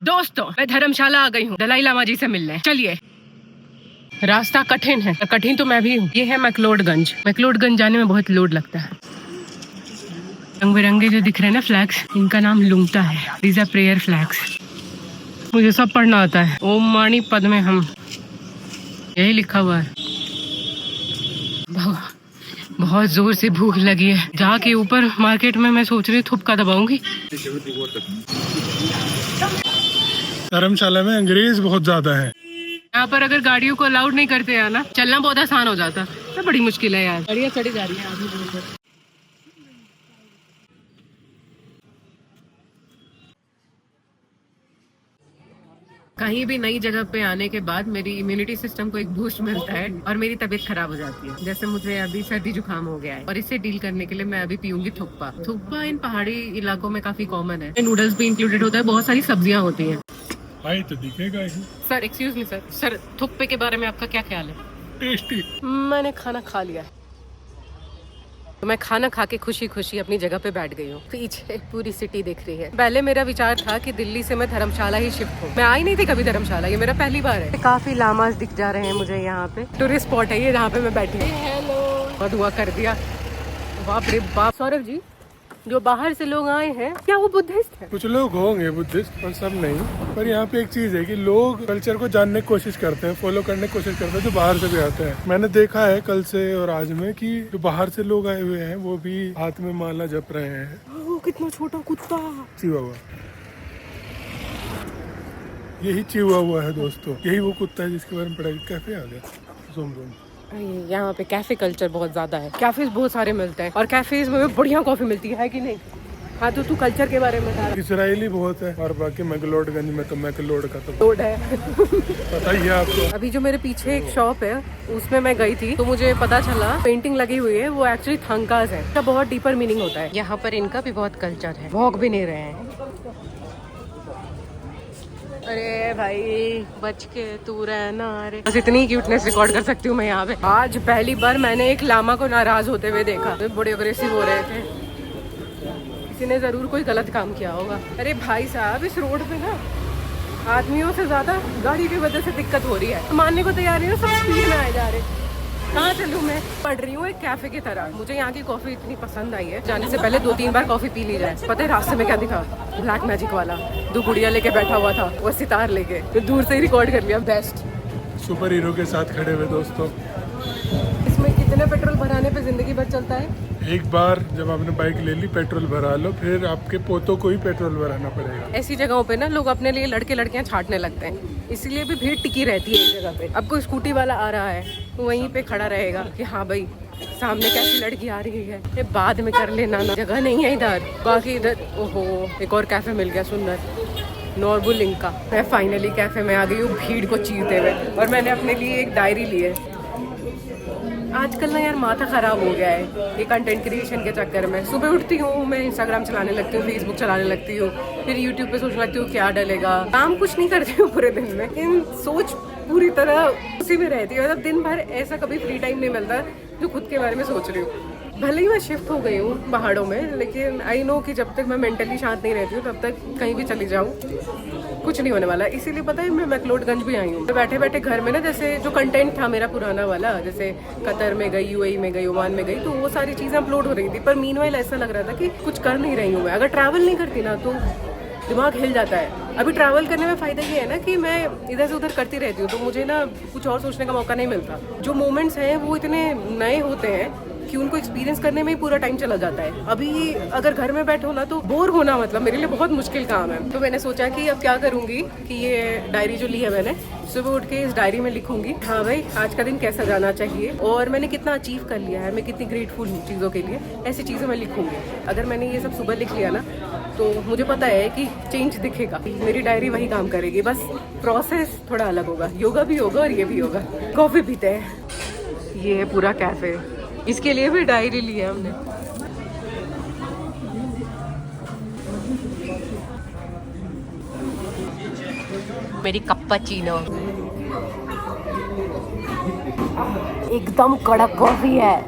दोस्तों मैं धर्मशाला आ गई हूँ दलाई लामा जी से मिलने। चलिए। रास्ता कठिन है, कठिन तो मैं भी हूँ। ये है मैक्लोडगंज। मैक्लोडगंज जाने में बहुत लोड लगता है। रंग बिरंगे जो दिख रहे हैं ना फ्लैग्स, इनका नाम लुंगटा है। These are prayer flags. मुझे सब पढ़ना आता है। ओम माणी पद्मे हम, यही लिखा हुआ है। बहुत जोर से भूख लगी है। जाके ऊपर मार्केट में मैं सोच रही थुपका दबाऊंगी। धर्मशाला में अंग्रेज बहुत ज्यादा है। यहाँ पर अगर गाड़ियों को अलाउड नहीं करते हैं ना, चलना बहुत आसान हो जाता। तो बड़ी मुश्किल है यार। गाड़ियाँ चढ़ी जा रही है आगे। कहीं भी नई जगह पे आने के बाद मेरी इम्यूनिटी सिस्टम को एक बूस्ट मिलता है और मेरी तबीयत खराब हो जाती है। जैसे मुझे अभी सर्दी जुकाम हो गया है और इसे डील करने के लिए मैं अभी पीऊंगी थुप्पा। थुप्पा इन पहाड़ी इलाकों में काफी कॉमन है। नूडल्स भी इंक्लूडेड होता है, बहुत सारी सब्जियाँ होती हैं। तो दिखेगा ही। सर एक्सक्यूज मी सर थुप्पे के बारे में आपका क्या ख्याल है? टेस्टी। मैंने खाना खा लिया है। तो मैं खाना खा के खुशी खुशी अपनी जगह पे बैठ गई हूँ। पीछे पूरी सिटी दिख रही है। पहले मेरा विचार था कि दिल्ली से मैं धर्मशाला ही शिफ्ट हूँ। मैं आई नहीं थी कभी धर्मशाला, ये मेरा पहली बार है। काफी लामास दिख जा रहे हैं मुझे यहाँ पे। टूरिस्ट स्पॉट है ये जहाँ पे मैं बैठी हूँ। हेलो। बहुत हुआ कर दिया। बाप रे बाप। सौरभ जी, जो बाहर से लोग आए हैं क्या वो बुद्धिस्ट है? कुछ लोग होंगे बुद्धिस्ट पर सब नहीं। पर यहाँ पे एक चीज है कि लोग कल्चर को जानने की कोशिश करते हैं, फॉलो करने की कोशिश करते हैं, जो बाहर से भी आते हैं। मैंने देखा है कल से और आज में कि जो बाहर से लोग आए हुए हैं वो भी हाथ में माला जप रहे हैं। वो कितना छोटा कुत्ता। चिहुआ, यही चिहुआ हुआ है दोस्तों। यही वो कुत्ता है जिसके बारे में पढ़ाई। कैफे आ गया। जोम जोम। यहाँ पे कैफे कल्चर बहुत ज्यादा है। कैफेज बहुत सारे मिलते हैं और कैफेज में बढ़िया कॉफी मिलती है कि नहीं? हाँ तो तू कल्चर के बारे में बता। इसराइली बहुत है और बाकी मैक्लोडगंज में तो मैक्लोड का तो रोड है। पता ही है आपको। अभी जो मेरे पीछे एक शॉप है उसमें मैं गई थी तो मुझे पता चला पेंटिंग लगी हुई है वो एक्चुअली थंकास है। इसका बहुत डीपर मीनिंग होता है। यहाँ पर इनका भी बहुत कल्चर है। भौंक भी नहीं रहे हैं। अरे भाई बच के तू रहना। अरे बस इतनी क्यूटनेस रिकॉर्ड कर सकती हूँ मैं यहाँ पे। आज पहली बार मैंने एक लामा को नाराज होते हुए देखा। तो बड़े अग्रेसिव हो रहे थे। किसी ने जरूर कोई गलत काम किया होगा। अरे भाई साहब, इस रोड पे ना आदमियों से ज्यादा गाड़ी की वजह से दिक्कत हो रही है। मानने को तैयार नहीं है, सब स्पीड में आए जा रहे। कहाँ चलूँ मैं? पढ़ रही हूँ एक कैफे की तरह। मुझे यहाँ की कॉफी इतनी पसंद आई है, जाने से पहले 2-3 बार कॉफी पी ली जाए। पता है रास्ते में क्या दिखा? ब्लैक मैजिक वाला 2 गुड़िया लेके बैठा हुआ था, वो सितार लेके। तो दूर से ही रिकॉर्ड कर लिया। बेस्ट। सुपर हीरो के साथ खड़े हुए दोस्तों। इसमें कितने पेट्रोल भराने पे जिंदगी भर चलता है? एक बार जब आपने बाइक ले ली पेट्रोल भरा लो, फिर आपके पोतों को ही पेट्रोल भराना पड़ेगा। ऐसी जगहों पे ना लोग अपने लिए लड़के लड़कियां छांटने लगते हैं, इसलिए भी भीड़ टिकी रहती है इस जगह पे। अब कोई स्कूटी वाला आ रहा है तो वहीं पे खड़ा रहेगा कि हाँ भाई सामने कैसी लड़की आ रही है, ये बाद में कर लेना ना, जगह नहीं है इधर। बाकी इधर ओहो एक और कैफे मिल गया सुंदर, नॉर्बुलिंग का। मैं फाइनली कैफे में आ गई हूँ भीड़ को चीरते हुए, और मैंने अपने लिए एक डायरी ली है। आजकल ना यार माथा खराब हो गया है ये कंटेंट क्रिएशन के चक्कर में। सुबह उठती हूँ मैं, इंस्टाग्राम चलाने लगती हूँ, फेसबुक चलाने लगती हूँ, फिर यूट्यूब पे सोचने लगती हूँ क्या डलेगा। काम कुछ नहीं करती हूँ पूरे दिन में, इन सोच पूरी तरह उसी में रहती है। मतलब दिन भर ऐसा कभी फ्री टाइम नहीं मिलता जो खुद के बारे में सोच रही हूँ। भले ही मैं शिफ्ट हो गई हूँ पहाड़ों में, लेकिन आई नो कि जब तक मैं मेंटली शांत नहीं रहती हूँ तब तक कहीं भी चली जाऊँ कुछ नहीं होने वाला। इसीलिए पता है मैं मैक्लोडगंज भी आई हूँ। बैठे बैठे घर में ना, जैसे जो कंटेंट था मेरा पुराना वाला, जैसे कतर में गई, यूएई में गई, ओमान में गई, तो वो सारी चीज़ें अपलोड हो रही थी। पर मीनवाइल ऐसा लग रहा था कि कुछ कर नहीं रही हूँ मैं। अगर ट्रैवल नहीं करती ना तो दिमाग हिल जाता है। अभी ट्रैवल करने में फ़ायदा ये है ना कि मैं इधर से उधर करती रहती हूँ, तो मुझे ना कुछ और सोचने का मौका नहीं मिलता। जो मोमेंट्स हैं वो इतने नए होते हैं कि उनको एक्सपीरियंस करने में ही पूरा टाइम चला जाता है। अभी अगर घर में बैठो ना तो बोर होना मतलब मेरे लिए बहुत मुश्किल काम है। तो मैंने सोचा कि अब क्या करूँगी कि ये डायरी जो ली है मैंने, सुबह उठ के इस डायरी में लिखूंगी हाँ भाई आज का दिन कैसा जाना चाहिए और मैंने कितना अचीव कर लिया है, मैं कितनी ग्रेटफुल हूँ चीज़ों के लिए। ऐसी चीज़ें मैं लिखूंगी। अगर मैंने ये सब सुबह लिख लिया ना तो मुझे पता है कि चेंज दिखेगा। मेरी डायरी वही काम करेगी, बस प्रोसेस थोड़ा अलग होगा। योगा भी होगा और ये भी होगा। कॉफ़ी पीते हैं। ये है पूरा कैफ़े, इसके लिए भी डायरी ली है हमने। मेरी कप्पाचीनो एकदम कड़क कॉफी है।